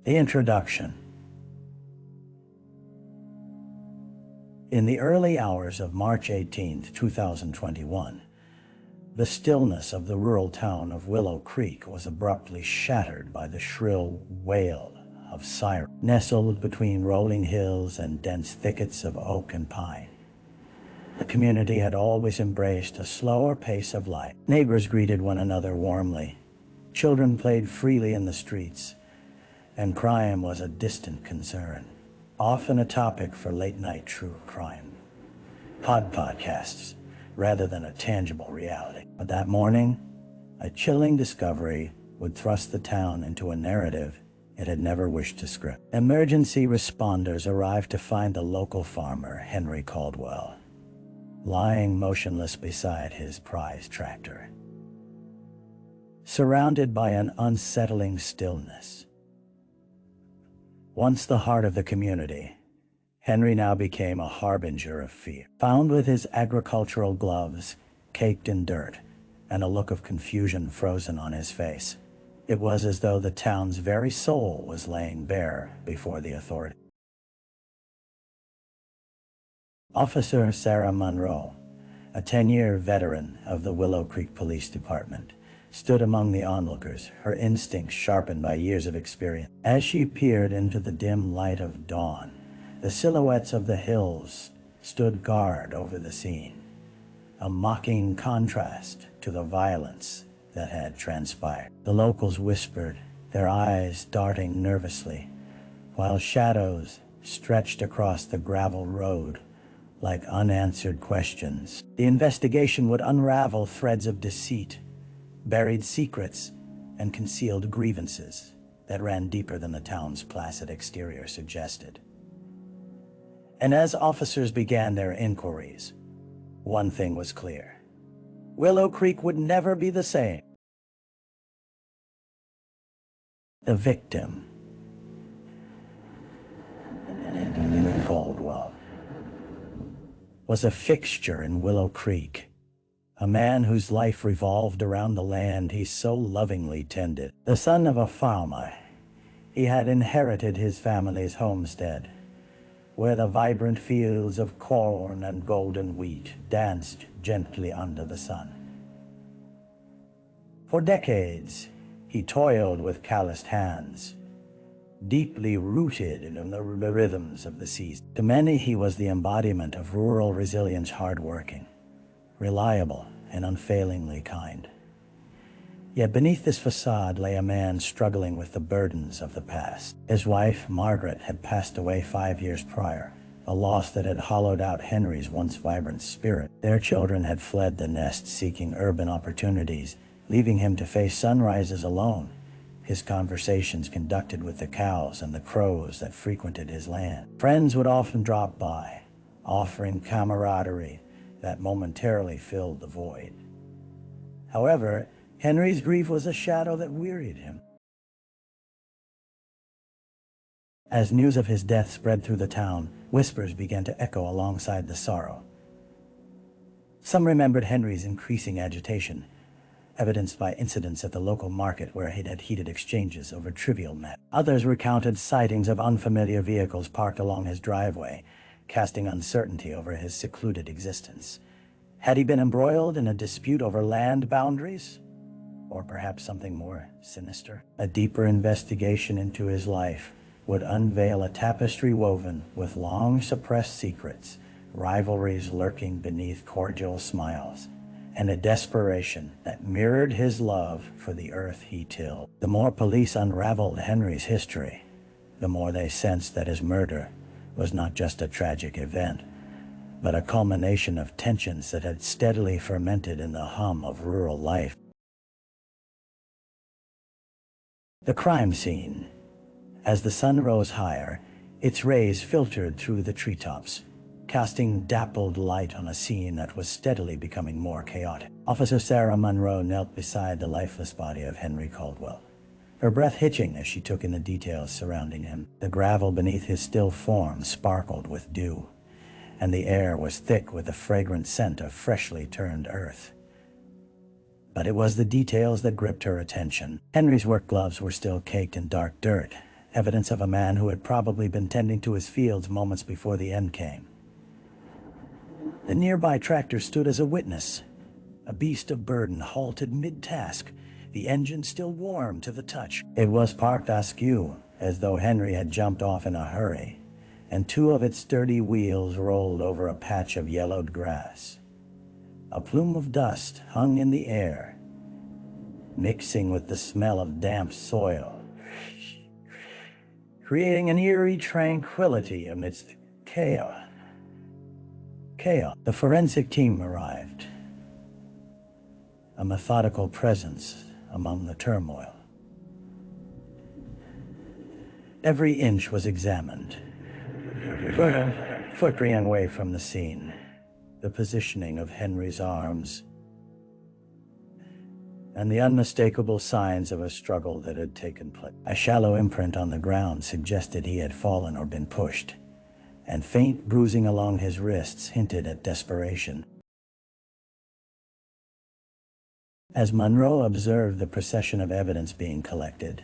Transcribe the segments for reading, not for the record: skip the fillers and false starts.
The introduction. In the early hours of March 18, 2021, the stillness of the rural town of Willow Creek was abruptly shattered by the shrill wail of sirens. Nestled between rolling hills and dense thickets of oak and pine, the community had always embraced a slower pace of life. Neighbors greeted one another warmly, children played freely in the streets, and crime was a distant concern, often a topic for late-night true crime podcasts rather than a tangible reality. But that morning, a chilling discovery would thrust the town into a narrative it had never wished to script. Emergency responders arrived to find the local farmer, Henry Caldwell, lying motionless beside his prized tractor, surrounded by an unsettling stillness. Once the heart of the community, Henry now became a harbinger of fear. Found with his agricultural gloves caked in dirt and a look of confusion frozen on his face, it was as though the town's very soul was laying bare before the authorities. Officer Sarah Monroe, a 10-year veteran of the Willow Creek Police Department, stood among the onlookers, her instincts sharpened by years of experience. As she peered into the dim light of dawn, the silhouettes of the hills stood guard over the scene, a mocking contrast to the violence that had transpired. The locals whispered, their eyes darting nervously, while shadows stretched across the gravel road like unanswered questions. The investigation would unravel threads of deceit, buried secrets, and concealed grievances that ran deeper than the town's placid exterior suggested. And as officers began their inquiries, one thing was clear. Willow Creek would never be the same. The victim, Henry Caldwell, was a fixture in Willow Creek, a man whose life revolved around the land he so lovingly tended. The son of a farmer, he had inherited his family's homestead, where the vibrant fields of corn and golden wheat danced gently under the sun. For decades, he toiled with calloused hands, deeply rooted in the rhythms of the season. To many, he was the embodiment of rural resilience, hardworking, reliable, and unfailingly kind. Yet beneath this facade lay a man struggling with the burdens of the past. His wife, Margaret, had passed away 5 years prior, a loss that had hollowed out Henry's once vibrant spirit. Their children had fled the nest seeking urban opportunities, leaving him to face sunrises alone, his conversations conducted with the cows and the crows that frequented his land. Friends would often drop by, offering camaraderie that momentarily filled the void. However, Henry's grief was a shadow that wearied him. As news of his death spread through the town, whispers began to echo alongside the sorrow. Some remembered Henry's increasing agitation, evidenced by incidents at the local market where he'd had heated exchanges over trivial matters. Others recounted sightings of unfamiliar vehicles parked along his driveway, casting uncertainty over his secluded existence. Had he been embroiled in a dispute over land boundaries? Or perhaps something more sinister? A deeper investigation into his life would unveil a tapestry woven with long-suppressed secrets, rivalries lurking beneath cordial smiles, and a desperation that mirrored his love for the earth he tilled. The more police unraveled Henry's history, the more they sensed that his murder was not just a tragic event, but a culmination of tensions that had steadily fermented in the hum of rural life. The crime scene. As the sun rose higher, its rays filtered through the treetops, casting dappled light on a scene that was steadily becoming more chaotic. Officer Sarah Monroe knelt beside the lifeless body of Henry Caldwell, her breath hitching as she took in the details surrounding him. The gravel beneath his still form sparkled with dew, and the air was thick with the fragrant scent of freshly turned earth. But it was the details that gripped her attention. Henry's work gloves were still caked in dark dirt, evidence of a man who had probably been tending to his fields moments before the end came. The nearby tractor stood as a witness. A beast of burden halted mid-task, the engine still warm to the touch. It was parked askew, as though Henry had jumped off in a hurry, and two of its sturdy wheels rolled over a patch of yellowed grass. A plume of dust hung in the air, mixing with the smell of damp soil, creating an eerie tranquility amidst chaos. The forensic team arrived, a methodical presence among the turmoil. Every inch was examined, footering away from the scene, the positioning of Henry's arms, and the unmistakable signs of a struggle that had taken place. A shallow imprint on the ground suggested he had fallen or been pushed, and faint bruising along his wrists hinted at desperation. As Monroe observed the procession of evidence being collected,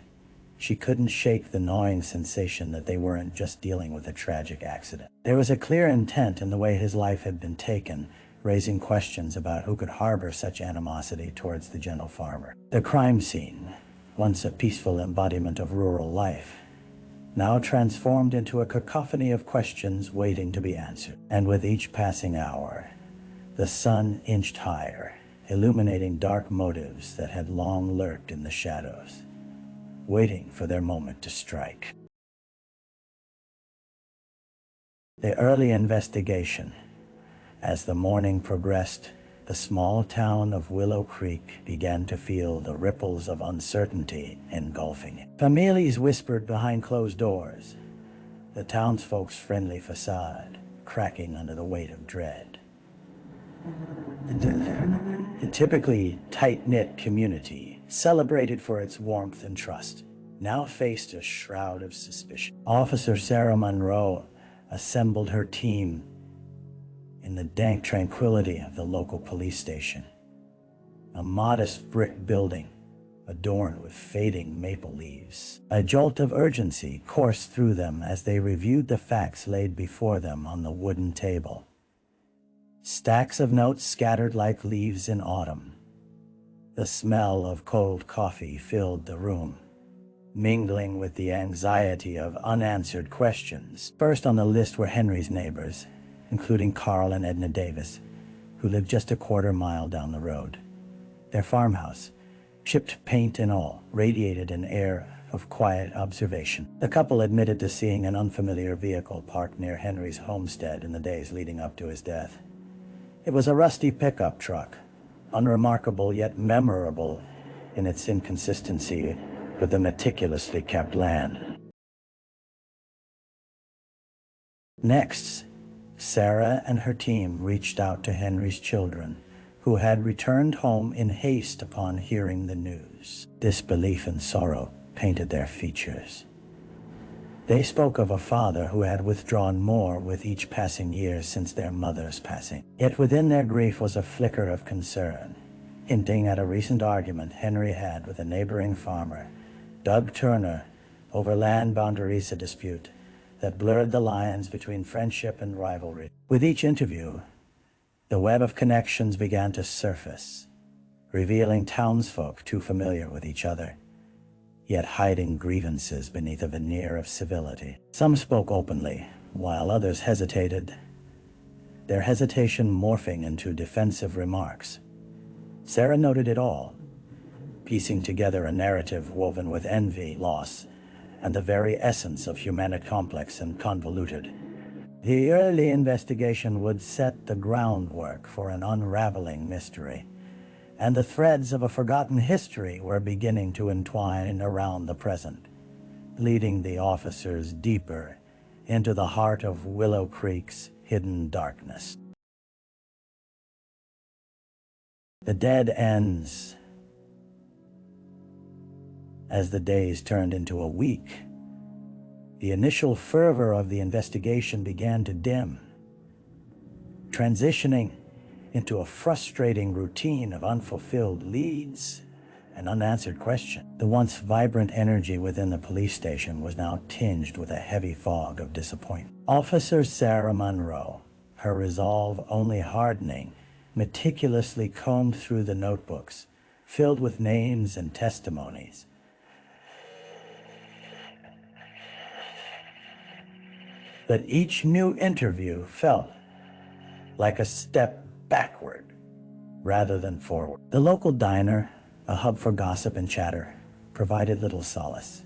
she couldn't shake the gnawing sensation that they weren't just dealing with a tragic accident. There was a clear intent in the way his life had been taken, raising questions about who could harbor such animosity towards the gentle farmer. The crime scene, once a peaceful embodiment of rural life, now transformed into a cacophony of questions waiting to be answered. And with each passing hour, the sun inched higher, illuminating dark motives that had long lurked in the shadows, waiting for their moment to strike. The early investigation. As the morning progressed, the small town of Willow Creek began to feel the ripples of uncertainty engulfing it. Families whispered behind closed doors, the townsfolk's friendly facade cracking under the weight of dread. The typically tight-knit community, celebrated for its warmth and trust, now faced a shroud of suspicion. Officer Sarah Monroe assembled her team in the dank tranquility of the local police station, a modest brick building adorned with fading maple leaves. A jolt of urgency coursed through them as they reviewed the facts laid before them on the wooden table. Stacks of notes scattered like leaves in autumn. The smell of cold coffee filled the room, mingling with the anxiety of unanswered questions. First on the list were Henry's neighbors, including Carl and Edna Davis, who lived just a quarter-mile down the road. Their farmhouse, chipped paint and all, radiated an air of quiet observation. The couple admitted to seeing an unfamiliar vehicle parked near Henry's homestead in the days leading up to his death. It was a rusty pickup truck, unremarkable yet memorable in its inconsistency with the meticulously kept land. Next, Sarah and her team reached out to Henry's children, who had returned home in haste upon hearing the news. Disbelief and sorrow painted their features. They spoke of a father who had withdrawn more with each passing year since their mother's passing. Yet within their grief was a flicker of concern, hinting at a recent argument Henry had with a neighboring farmer, Doug Turner, over land boundaries, a dispute that blurred the lines between friendship and rivalry. With each interview, the web of connections began to surface, revealing townsfolk too familiar with each other, yet hiding grievances beneath a veneer of civility. Some spoke openly, while others hesitated, their hesitation morphing into defensive remarks. Sarah noted it all, piecing together a narrative woven with envy, loss, and the very essence of humanity, complex and convoluted. The early investigation would set the groundwork for an unraveling mystery, and the threads of a forgotten history were beginning to entwine around the present, leading the officers deeper into the heart of Willow Creek's hidden darkness. The dead ends. As the days turned into a week, the initial fervor of the investigation began to dim, transitioning into a frustrating routine of unfulfilled leads, an unanswered question. The once vibrant energy within the police station was now tinged with a heavy fog of disappointment. Officer Sarah Monroe, her resolve only hardening, meticulously combed through the notebooks, filled with names and testimonies. But each new interview felt like a step backward rather than forward. The local diner, a hub for gossip and chatter, provided little solace.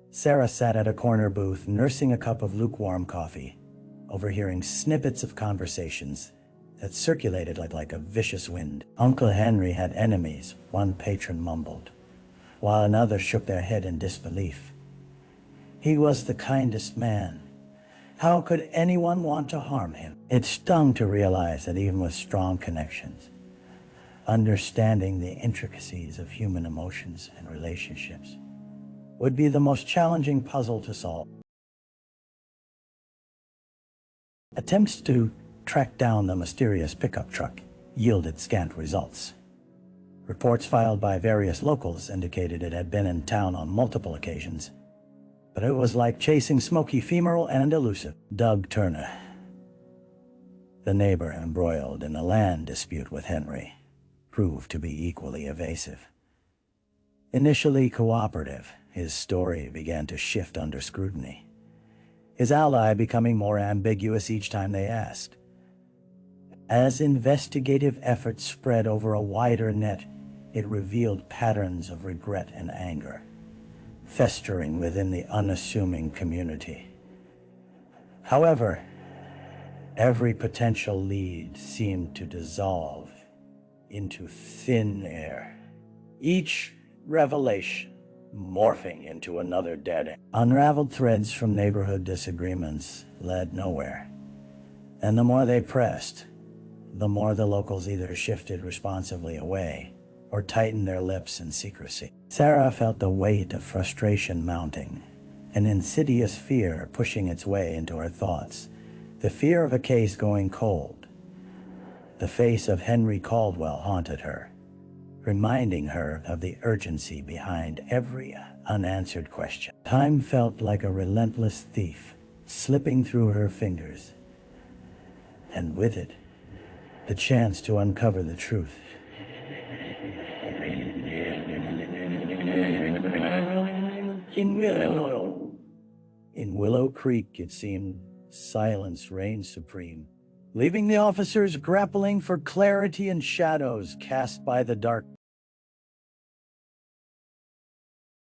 Sarah sat at a corner booth nursing a cup of lukewarm coffee, overhearing snippets of conversations that circulated like a vicious wind. Uncle Henry had enemies, one patron mumbled, while another shook their head in disbelief. He was the kindest man. How could anyone want to harm him? It stung to realize that even with strong connections, understanding the intricacies of human emotions and relationships would be the most challenging puzzle to solve. Attempts to track down the mysterious pickup truck yielded scant results. Reports filed by various locals indicated it had been in town on multiple occasions, but it was like chasing smoke, ephemeral and elusive. Doug Turner, the neighbor embroiled in a land dispute with Henry, proved to be equally evasive. Initially cooperative, his story began to shift under scrutiny, his ally becoming more ambiguous each time they asked. As investigative efforts spread over a wider net, it revealed patterns of regret and anger, festering within the unassuming community. However, every potential lead seemed to dissolve into thin air, each revelation morphing into another dead end. Unraveled threads from neighborhood disagreements led nowhere, and the more they pressed, the more the locals either shifted responsively away or tightened their lips in secrecy. Sarah felt the weight of frustration mounting, an insidious fear pushing its way into her thoughts, the fear of a case going cold. The face of Henry Caldwell haunted her, reminding her of the urgency behind every unanswered question. Time felt like a relentless thief, slipping through her fingers, and with it, the chance to uncover the truth. In Willow Creek, it seemed silence reigned supreme, leaving the officers grappling for clarity in shadows cast by the dark.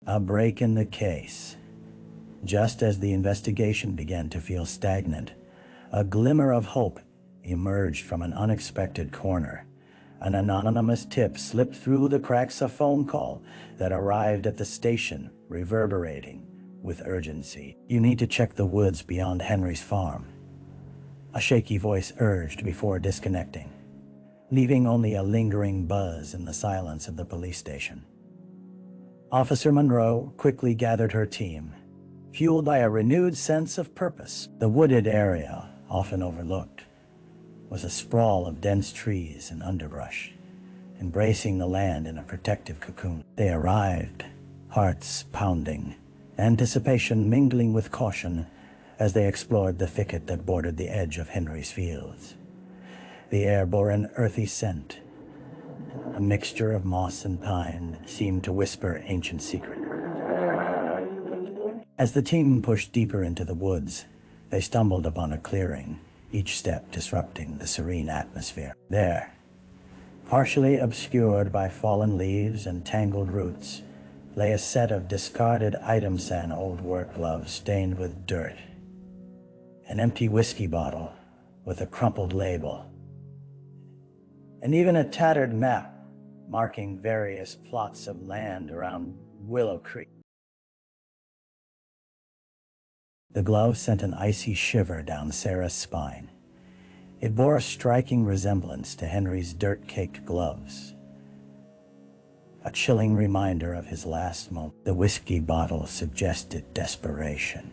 A break in the case. Just as the investigation began to feel stagnant, a glimmer of hope emerged from an unexpected corner. An anonymous tip slipped through the cracks of a phone call that arrived at the station, reverberating with urgency. "You need to check the woods beyond Henry's farm," a shaky voice urged before disconnecting, leaving only a lingering buzz in the silence of the police station. Officer Monroe quickly gathered her team, fueled by a renewed sense of purpose. The wooded area, often overlooked, was a sprawl of dense trees and underbrush, embracing the land in a protective cocoon. They arrived, hearts pounding, anticipation mingling with caution as they explored the thicket that bordered the edge of Henry's fields. The air bore an earthy scent. A mixture of moss and pine seemed to whisper ancient secrets. As the team pushed deeper into the woods, they stumbled upon a clearing, each step disrupting the serene atmosphere. There, partially obscured by fallen leaves and tangled roots, lay a set of discarded items and old work gloves stained with dirt, an empty whiskey bottle with a crumpled label, and even a tattered map marking various plots of land around Willow Creek. The glove sent an icy shiver down Sarah's spine. It bore a striking resemblance to Henry's dirt-caked gloves, a chilling reminder of his last moment. The whiskey bottle suggested desperation.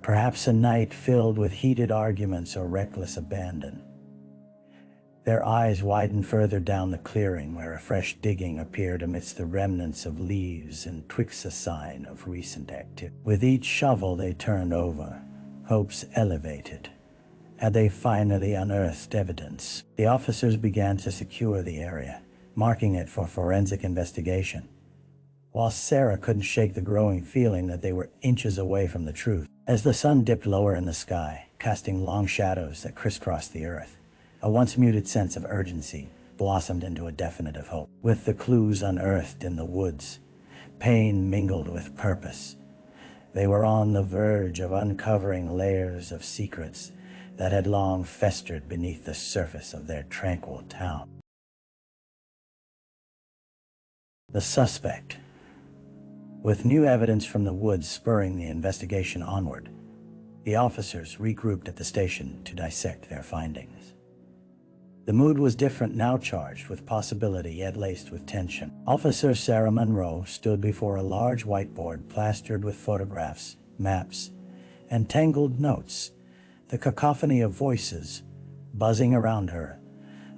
Perhaps a night filled with heated arguments or reckless abandon. Their eyes widened further down the clearing where a fresh digging appeared amidst the remnants of leaves and twigs, a sign of recent activity. With each shovel they turned over, hopes elevated. Had they finally unearthed evidence? The officers began to secure the area, marking it for forensic investigation, while Sarah couldn't shake the growing feeling that they were inches away from the truth. As the sun dipped lower in the sky, casting long shadows that crisscrossed the earth, a once muted sense of urgency blossomed into a definitive hope. With the clues unearthed in the woods, pain mingled with purpose. They were on the verge of uncovering layers of secrets that had long festered beneath the surface of their tranquil town. The suspect. With new evidence from the woods spurring the investigation onward, the officers regrouped at the station to dissect their findings. The mood was different now, charged with possibility yet laced with tension. Officer Sarah Monroe stood before a large whiteboard plastered with photographs, maps, and tangled notes, the cacophony of voices buzzing around her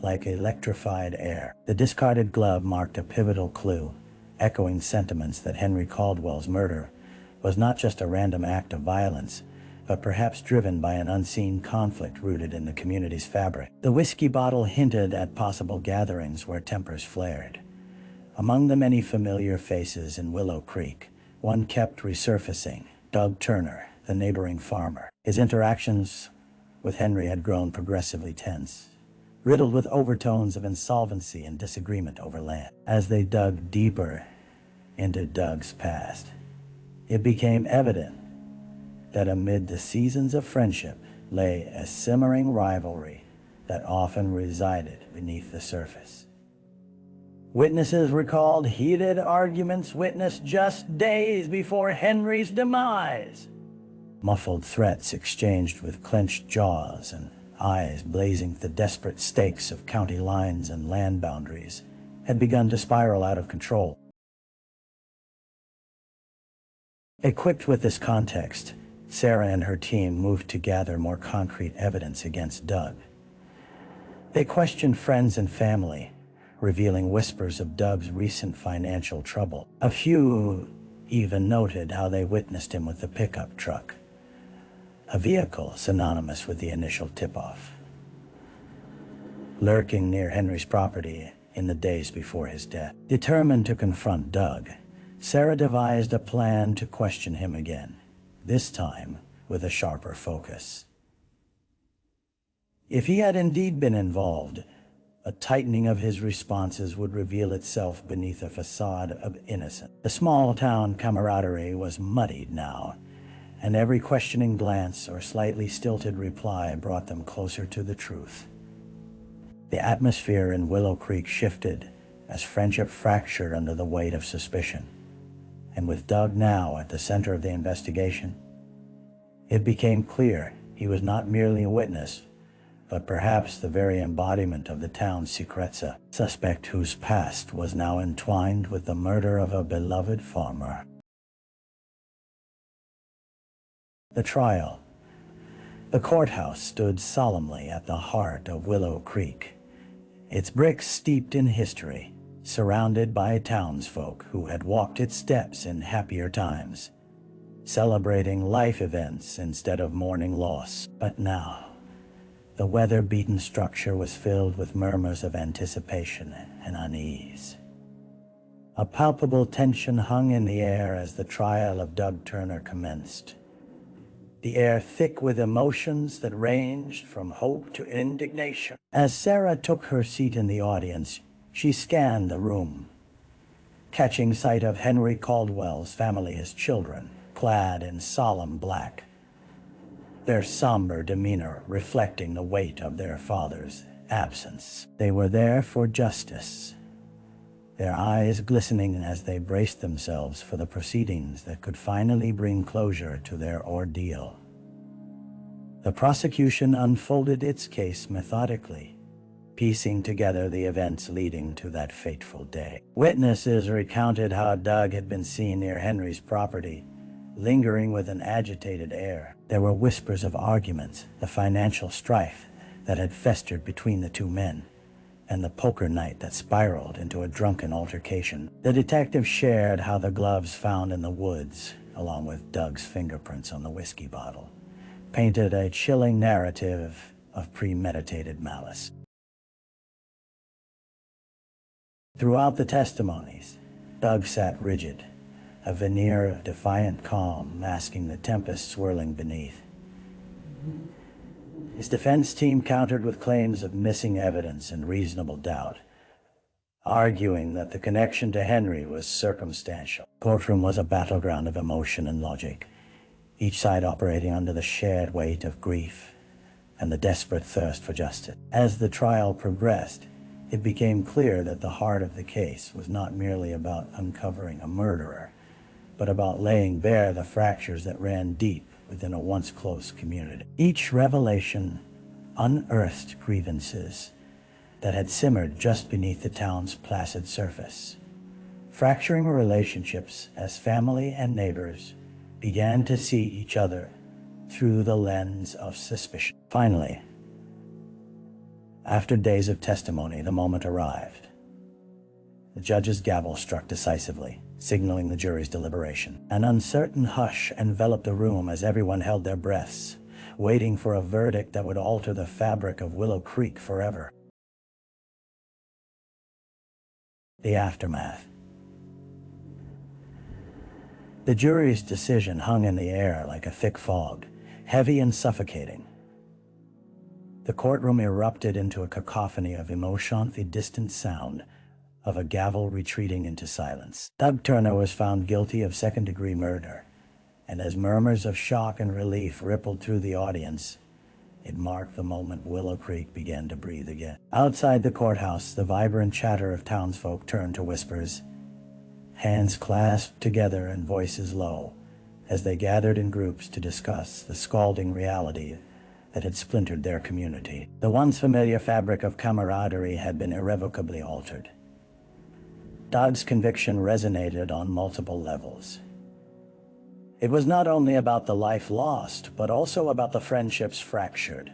like electrified air. The discarded glove marked a pivotal clue, echoing sentiments that Henry Caldwell's murder was not just a random act of violence, but perhaps driven by an unseen conflict rooted in the community's fabric. The whiskey bottle hinted at possible gatherings where tempers flared. Among the many familiar faces in Willow Creek, one kept resurfacing: Doug Turner, the neighboring farmer. His interactions with Henry had grown progressively tense, riddled with overtones of insolvency and disagreement over land. As they dug deeper into Doug's past, it became evident that amid the seasons of friendship lay a simmering rivalry that often resided beneath the surface. Witnesses recalled heated arguments witnessed just days before Henry's demise. Muffled threats exchanged with clenched jaws and eyes blazing the desperate stakes of county lines and land boundaries had begun to spiral out of control. Equipped with this context, Sarah and her team moved to gather more concrete evidence against Doug. They questioned friends and family, revealing whispers of Doug's recent financial trouble. A few even noted how they witnessed him with the pickup truck, a vehicle synonymous with the initial tip-off, lurking near Henry's property in the days before his death. Determined to confront Doug, Sarah devised a plan to question him again, this time with a sharper focus. If he had indeed been involved, a tightening of his responses would reveal itself beneath a facade of innocence. The small-town camaraderie was muddied now, and every questioning glance or slightly stilted reply brought them closer to the truth. The atmosphere in Willow Creek shifted as friendship fractured under the weight of suspicion. And with Doug now at the center of the investigation, it became clear he was not merely a witness, but perhaps the very embodiment of the town's secrets, a suspect whose past was now entwined with the murder of a beloved farmer. The trial. The courthouse stood solemnly at the heart of Willow Creek, its bricks steeped in history, surrounded by townsfolk who had walked its steps in happier times, celebrating life events instead of mourning loss. But now, the weather-beaten structure was filled with murmurs of anticipation and unease. A palpable tension hung in the air as the trial of Doug Turner commenced, the air thick with emotions that ranged from hope to indignation. As Sarah took her seat in the audience, she scanned the room, catching sight of Henry Caldwell's family, his children, clad in solemn black, their somber demeanor reflecting the weight of their father's absence. They were there for justice, their eyes glistening as they braced themselves for the proceedings that could finally bring closure to their ordeal. The prosecution unfolded its case methodically, piecing together the events leading to that fateful day. Witnesses recounted how Doug had been seen near Henry's property, lingering with an agitated air. There were whispers of arguments, the financial strife that had festered between the two men, and the poker night that spiraled into a drunken altercation. The detective shared how the gloves found in the woods, along with Doug's fingerprints on the whiskey bottle, painted a chilling narrative of premeditated malice. Throughout the testimonies, Doug sat rigid, a veneer of defiant calm masking the tempest swirling beneath. His defense team countered with claims of missing evidence and reasonable doubt, arguing that the connection to Henry was circumstantial. The courtroom was a battleground of emotion and logic, each side operating under the shared weight of grief and the desperate thirst for justice. As the trial progressed, it became clear that the heart of the case was not merely about uncovering a murderer, but about laying bare the fractures that ran deep within a once close community. Each revelation unearthed grievances that had simmered just beneath the town's placid surface, fracturing relationships as family and neighbors began to see each other through the lens of suspicion. Finally, after days of testimony, the moment arrived. The judge's gavel struck decisively, signaling the jury's deliberation. An uncertain hush enveloped the room as everyone held their breaths, waiting for a verdict that would alter the fabric of Willow Creek forever. The aftermath. The jury's decision hung in the air like a thick fog, heavy and suffocating. The courtroom erupted into a cacophony of emotion, the distant sound of a gavel retreating into silence. Doug Turner was found guilty of second-degree murder, and as murmurs of shock and relief rippled through the audience, it marked the moment Willow Creek began to breathe again. Outside the courthouse, the vibrant chatter of townsfolk turned to whispers, hands clasped together and voices low, as they gathered in groups to discuss the scalding reality that had splintered their community. The once familiar fabric of camaraderie had been irrevocably altered. Doug's conviction resonated on multiple levels. It was not only about the life lost, but also about the friendships fractured,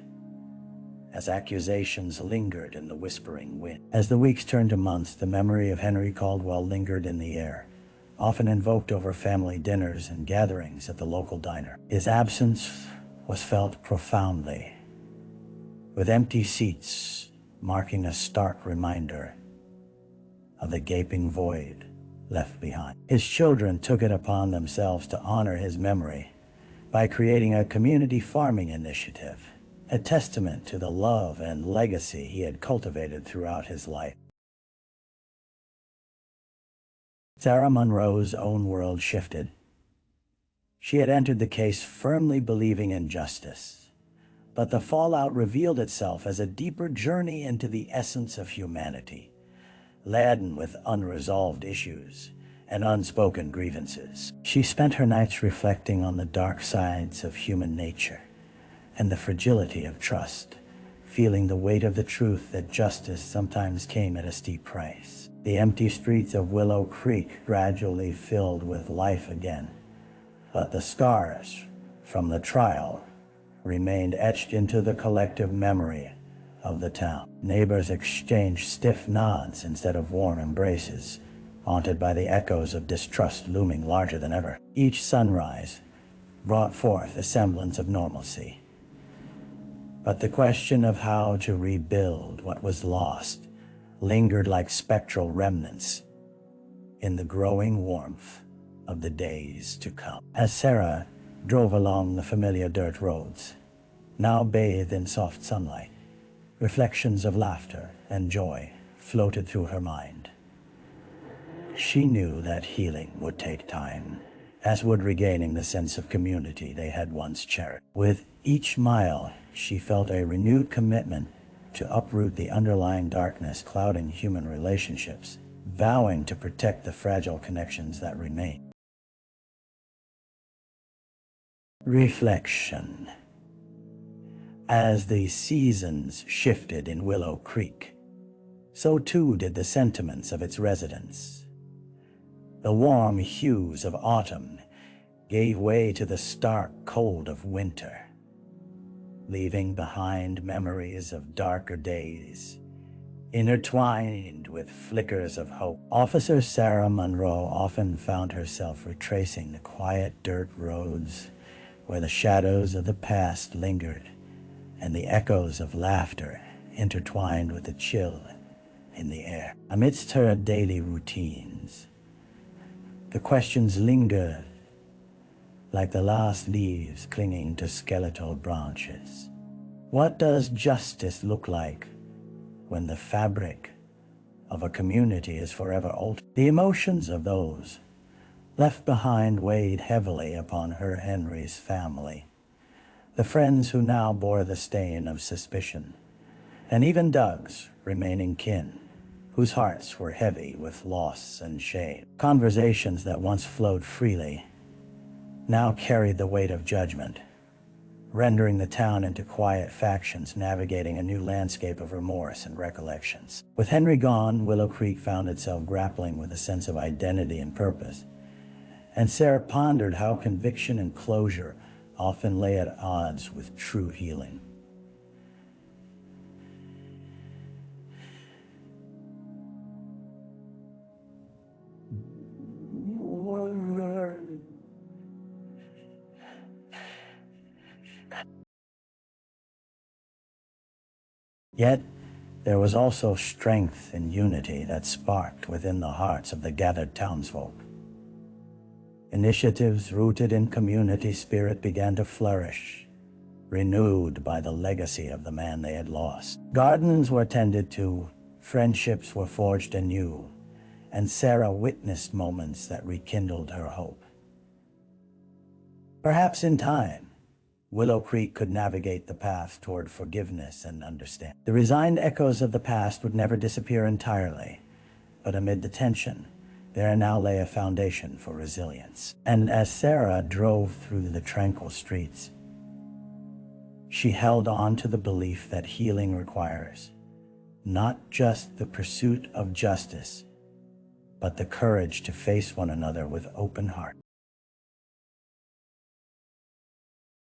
as accusations lingered in the whispering wind. As the weeks turned to months, the memory of Henry Caldwell lingered in the air, often invoked over family dinners and gatherings at the local diner. His absence was felt profoundly, with empty seats marking a stark reminder of the gaping void left behind. His children took it upon themselves to honor his memory by creating a community farming initiative, a testament to the love and legacy he had cultivated throughout his life. Sarah Monroe's own world shifted. She had entered the case firmly believing in justice, but the fallout revealed itself as a deeper journey into the essence of humanity, laden with unresolved issues and unspoken grievances. She spent her nights reflecting on the dark sides of human nature and the fragility of trust, feeling the weight of the truth that justice sometimes came at a steep price. The empty streets of Willow Creek gradually filled with life again, but the scars from the trial remained etched into the collective memory of the town. Neighbors exchanged stiff nods instead of warm embraces, haunted by the echoes of distrust looming larger than ever. Each sunrise brought forth a semblance of normalcy, but the question of how to rebuild what was lost lingered like spectral remnants in the growing warmth of the days to come. As Sarah drove along the familiar dirt roads, now bathed in soft sunlight, reflections of laughter and joy floated through her mind. She knew that healing would take time, as would regaining the sense of community they had once cherished. With each mile, she felt a renewed commitment to uproot the underlying darkness clouding human relationships, vowing to protect the fragile connections that remain. Reflection. As the seasons shifted in Willow Creek, so too did the sentiments of its residents. The warm hues of autumn gave way to the stark cold of winter, leaving behind memories of darker days intertwined with flickers of hope. Officer Sarah Monroe often found herself retracing the quiet dirt roads where the shadows of the past lingered and the echoes of laughter intertwined with the chill in the air. Amidst her daily routines, the questions lingered like the last leaves clinging to skeletal branches. What does justice look like when the fabric of a community is forever altered? The emotions of those left behind weighed heavily upon her Henry's family, the friends who now bore the stain of suspicion, and even Doug's remaining kin, whose hearts were heavy with loss and shame. Conversations that once flowed freely now carried the weight of judgment, rendering the town into quiet factions navigating a new landscape of remorse and recollections. With Henry gone, Willow Creek found itself grappling with a sense of identity and purpose, and Sarah pondered how conviction and closure often lay at odds with true healing. Yet, there was also strength and unity that sparked within the hearts of the gathered townsfolk. Initiatives rooted in community spirit began to flourish, renewed by the legacy of the man they had lost. Gardens were tended to, friendships were forged anew, and Sarah witnessed moments that rekindled her hope. Perhaps in time, Willow Creek could navigate the path toward forgiveness and understanding. The resigned echoes of the past would never disappear entirely, but amid the tension, there now lay a foundation for resilience. And as Sarah drove through the tranquil streets, she held on to the belief that healing requires not just the pursuit of justice, but the courage to face one another with open heart.